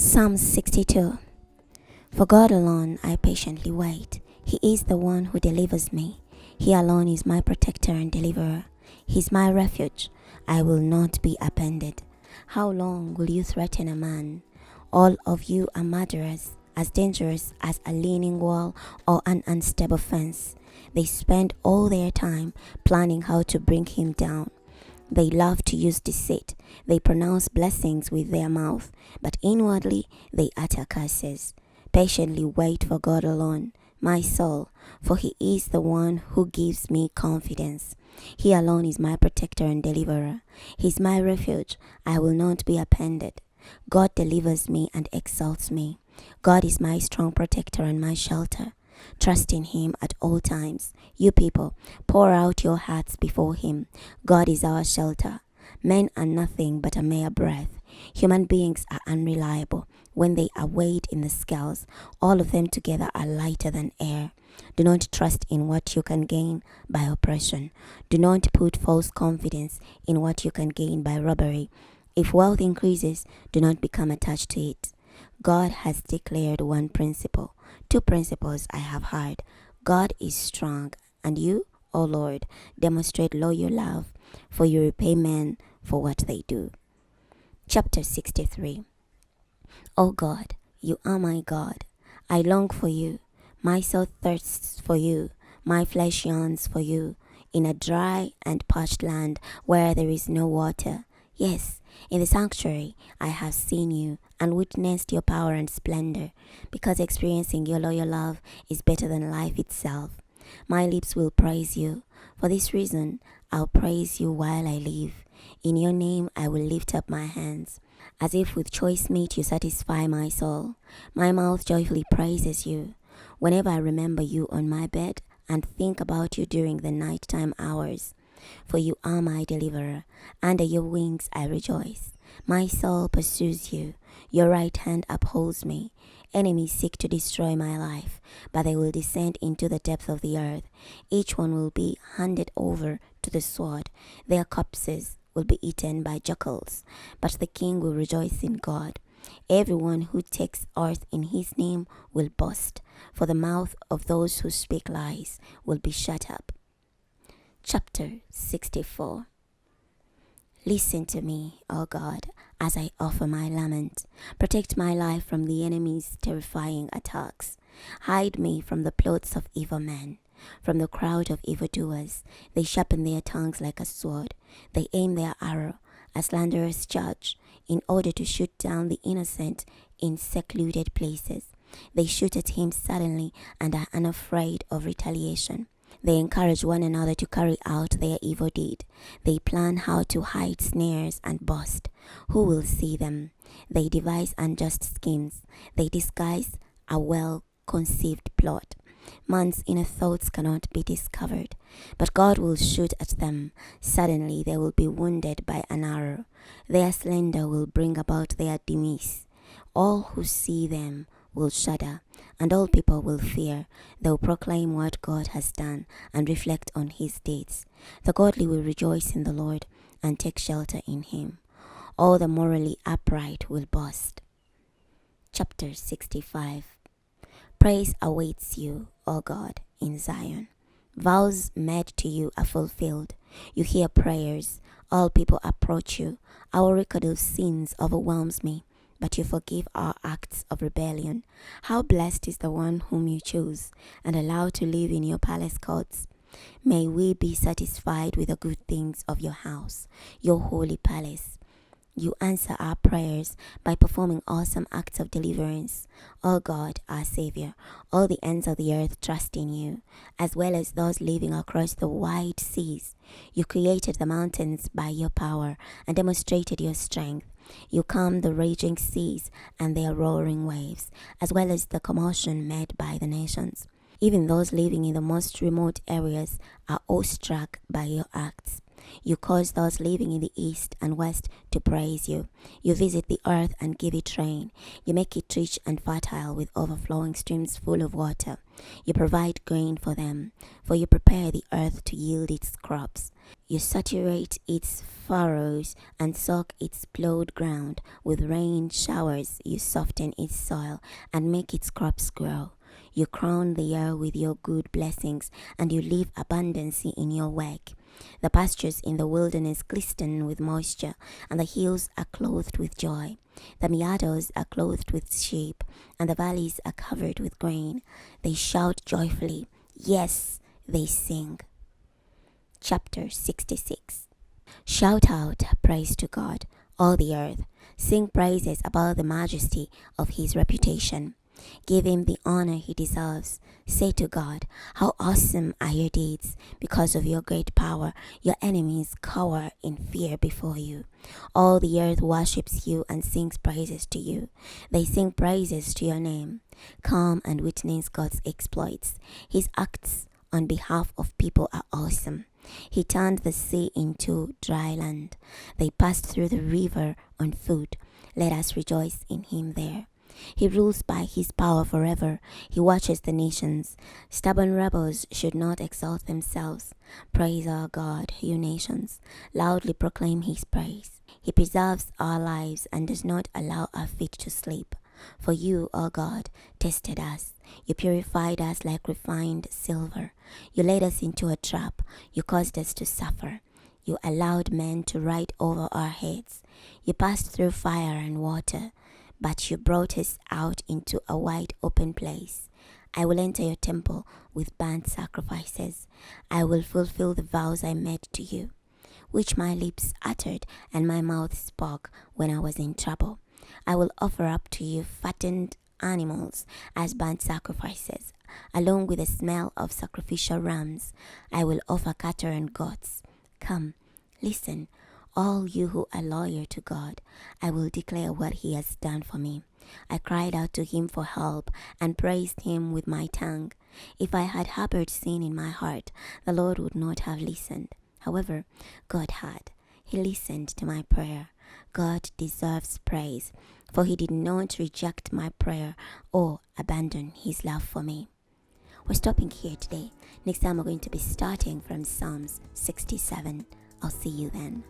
Psalm 62. For God alone I patiently wait. He is the one who delivers me. He alone is my protector and deliverer. He is my refuge. I will not be offended. How long will you threaten a man? All of you are murderers, as dangerous as a leaning wall or an unstable fence. They spend all their time planning how to bring him down. They love to use deceit. They pronounce blessings with their mouth, but inwardly they utter curses. Patiently wait for God alone, my soul, for He is the one who gives me confidence. He alone is my protector and deliverer. He is my refuge. I will not be offended. God delivers me and exalts me. God is my strong protector and my shelter. Trust in Him at all times. You people, pour out your hearts before Him. God is our shelter. Men are nothing but a mere breath. Human beings are unreliable. When they are weighed in the scales, all of them together are lighter than air. Do not trust in what you can gain by oppression. Do not put false confidence in what you can gain by robbery. If wealth increases, do not become attached to it. God has declared one principle. Two principles I have heard. God is strong, and you, O Lord, demonstrate loyal love, for you repay men for what they do. Chapter 63. O God, you are my God. I long for you. My soul thirsts for you. My flesh yearns for you, in a dry and parched land where there is no water. Yes, in the sanctuary I have seen you and witnessed your power and splendor, because experiencing your loyal love is better than life itself. My lips will praise you. For this reason, I'll praise you while I live. In your name I will lift up my hands. As if with choice meat you satisfy my soul. My mouth joyfully praises you. Whenever I remember you on my bed and think about you during the nighttime hours. For you are my deliverer. Under your wings I rejoice. My soul pursues you. Your right hand upholds me. Enemies seek to destroy my life, but they will descend into the depth of the earth. Each one will be handed over to the sword. Their corpses will be eaten by jackals, but the king will rejoice in God. Everyone who takes oath in his name will boast, for the mouth of those who speak lies will be shut up. Chapter 64. Listen to me, O God, as I offer my lament. Protect my life from the enemy's terrifying attacks. Hide me from the plots of evil men, from the crowd of evildoers. They sharpen their tongues like a sword. They aim their arrow, a slanderous charge, in order to shoot down the innocent in secluded places. They shoot at him suddenly and are unafraid of retaliation. They encourage one another to carry out their evil deed. They plan how to hide snares and boast. Who will see them? They devise unjust schemes. They disguise a well-conceived plot. Man's inner thoughts cannot be discovered, but God will shoot at them. Suddenly they will be wounded by an arrow. Their slander will bring about their demise. All who see them will shudder, and all people will fear. They will proclaim what God has done and reflect on His deeds. The godly will rejoice in the Lord and take shelter in Him. All the morally upright will boast. Chapter 65. Praise awaits you, O God, in Zion. Vows made to you are fulfilled. You hear prayers. All people approach you. Our record of sins overwhelms me, but you forgive our acts of rebellion. How blessed is the one whom you choose and allow to live in your palace courts. May we be satisfied with the good things of your house, your holy palace. You answer our prayers by performing awesome acts of deliverance. O God, our Savior, all the ends of the earth trust in you, as well as those living across the wide seas. You created the mountains by your power and demonstrated your strength. You calmed the raging seas and their roaring waves, as well as the commotion made by the nations. Even those living in the most remote areas are awestruck by your acts. You cause those living in the east and west to praise you. You visit the earth and give it rain. You make it rich and fertile with overflowing streams full of water. You provide grain for them, for you prepare the earth to yield its crops. You saturate its furrows and soak its plowed ground. With rain showers you soften its soil and make its crops grow. You crown the year with your good blessings, and you leave abundance in your work. The pastures in the wilderness glisten with moisture, and the hills are clothed with joy. The meadows are clothed with sheep, and the valleys are covered with grain. They shout joyfully. Yes, they sing. Chapter 66. Shout out praise to God, all the earth. Sing praises about the majesty of his reputation. Give him the honor he deserves. Say to God, how awesome are your deeds. Because of your great power, your enemies cower in fear before you. All the earth worships you and sings praises to you. They sing praises to your name. Come and witness God's exploits. His acts on behalf of people are awesome. He turned the sea into dry land. They passed through the river on foot. Let us rejoice in him there. He rules by his power forever. He watches the nations. Stubborn rebels should not exalt themselves. Praise our God, you nations. Loudly proclaim his praise. He preserves our lives and does not allow our feet to slip. For you, O God, tested us. You purified us like refined silver. You led us into a trap. You caused us to suffer. You allowed men to ride over our heads. You passed through fire and water, but you brought us out into a wide open place. I will enter your temple with burnt sacrifices. I will fulfill the vows I made to you, which my lips uttered and my mouth spoke when I was in trouble. I will offer up to you fattened animals as burnt sacrifices, along with the smell of sacrificial rams. I will offer cattle and goats. Come, listen, all you who are loyal to God. I will declare what he has done for me. I cried out to him for help and praised him with my tongue. If I had harbored sin in my heart, the Lord would not have listened. However, God had. He listened to my prayer. God deserves praise, for he did not reject my prayer or abandon his love for me. We're stopping here today. Next time we're going to be starting from Psalms 67. I'll see you then.